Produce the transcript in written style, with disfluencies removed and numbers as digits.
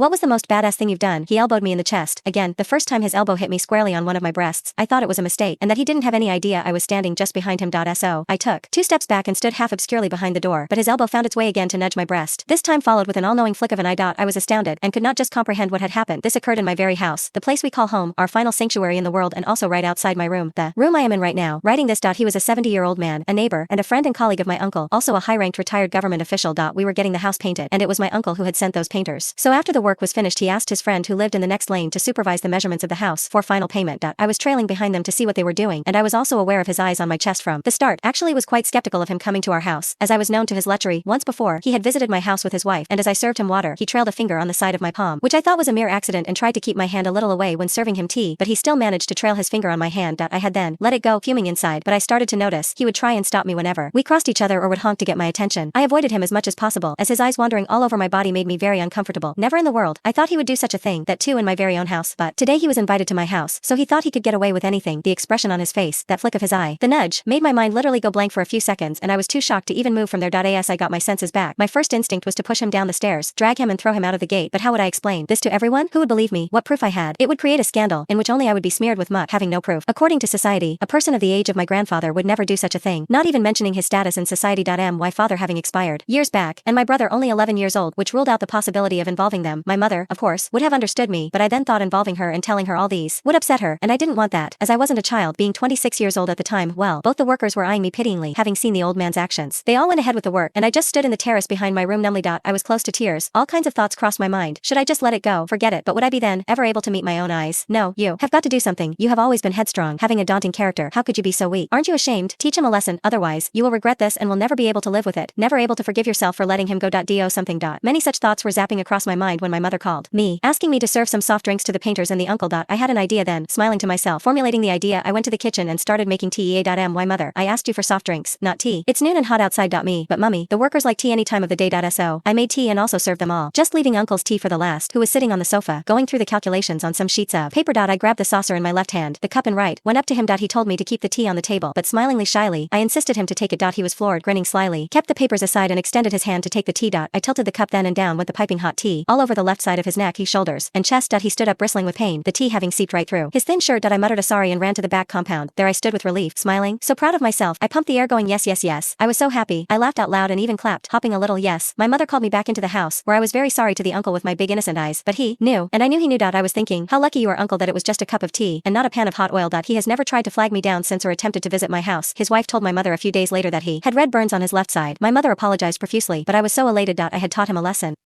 What was the most badass thing you've done? He elbowed me in the chest. Again, the first time his elbow hit me squarely on one of my breasts, I thought it was a mistake, and that he didn't have any idea I was standing just behind him. So, I took 2 steps back and stood half obscurely behind the door, but his elbow found its way again to nudge my breast. This time followed with an all-knowing flick of an eye. I was astounded, and could not just comprehend what had happened. This occurred in my very house, the place we call home, our final sanctuary in the world, and also right outside my room, the room I am in right now. Writing this. He was a 70-year-old man, a neighbor, and a friend and colleague of my uncle, also a high-ranked retired government official. We were getting the house painted, and it was my uncle who had sent those painters. So after the work was finished, he asked his friend who lived in the next lane to supervise the measurements of the house for final payment. I was trailing behind them to see what they were doing, and I was also aware of his eyes on my chest from the start. Actually was quite skeptical of him coming to our house, as I was known to his lechery. Once before, he had visited my house with his wife, and as I served him water, he trailed a finger on the side of my palm, which I thought was a mere accident, and tried to keep my hand a little away when serving him tea, but he still managed to trail his finger on my hand. I had then let it go, fuming inside, but I started to notice he would try and stop me whenever we crossed each other or would honk to get my attention. I avoided him as much as possible, as his eyes wandering all over my body made me very uncomfortable. Never in the world I thought he would do such a thing, that too in my very own house, but today he was invited to my house, so he thought he could get away with anything. The expression on his face, that flick of his eye, the nudge, made my mind literally go blank for a few seconds, and I was too shocked to even move from there. As I got my senses back, my first instinct was to push him down the stairs, drag him and throw him out of the gate, but how would I explain this to everyone? Who would believe me? What proof I had? It would create a scandal, in which only I would be smeared with muck, having no proof. According to society, a person of the age of my grandfather would never do such a thing, not even mentioning his status in society. My father having expired years back, and my brother only 11 years old, which ruled out the possibility of involving them. My mother, of course, would have understood me, but I then thought involving her and telling her all these would upset her, and I didn't want that, as I wasn't a child, being 26 years old at the time. Well, both the workers were eyeing me pityingly, having seen the old man's actions. They all went ahead with the work, and I just stood in the terrace behind my room numbly. I was close to tears. All kinds of thoughts crossed my mind. Should I just let it go? Forget it. But would I be then ever able to meet my own eyes? No, you have got to do something. You have always been headstrong, having a daunting character. How could you be so weak? Aren't you ashamed? Teach him a lesson, otherwise you will regret this and will never be able to live with it. Never able to forgive yourself for letting him go. Do something. Many such thoughts were zapping across my mind when my mother called me, asking me to serve some soft drinks to the painters and the uncle. I had an idea then. Smiling to myself, formulating the idea, I went to the kitchen and started making tea. My mother, I asked you for soft drinks, not tea. It's noon and hot outside. Me, but mummy, the workers like tea any time of the day. So I made tea and also served them all, just leaving uncle's tea for the last, who was sitting on the sofa, going through the calculations on some sheets of paper. I grabbed the saucer in my left hand, the cup in right, went up to him. He told me to keep the tea on the table, but smilingly shyly, I insisted him to take it. He was floored, grinning slyly, kept the papers aside and extended his hand to take the tea. I tilted the cup then, and down went the piping hot tea, all over the left side of his neck, his shoulders, and chest. He stood up bristling with pain, the tea having seeped right through his thin shirt. I muttered a sorry and ran to the back compound. There I stood with relief, smiling, so proud of myself. I pumped the air, going yes, yes, yes. I was so happy. I laughed out loud and even clapped, hopping a little. Yes. My mother called me back into the house, where I was very sorry to the uncle with my big innocent eyes, but he knew, and I knew he knew. I was thinking, how lucky you are, uncle, that it was just a cup of tea, and not a pan of hot oil. He has never tried to flag me down since or attempted to visit my house. His wife told my mother a few days later that he had red burns on his left side. My mother apologized profusely, but I was so elated. I had taught him a lesson.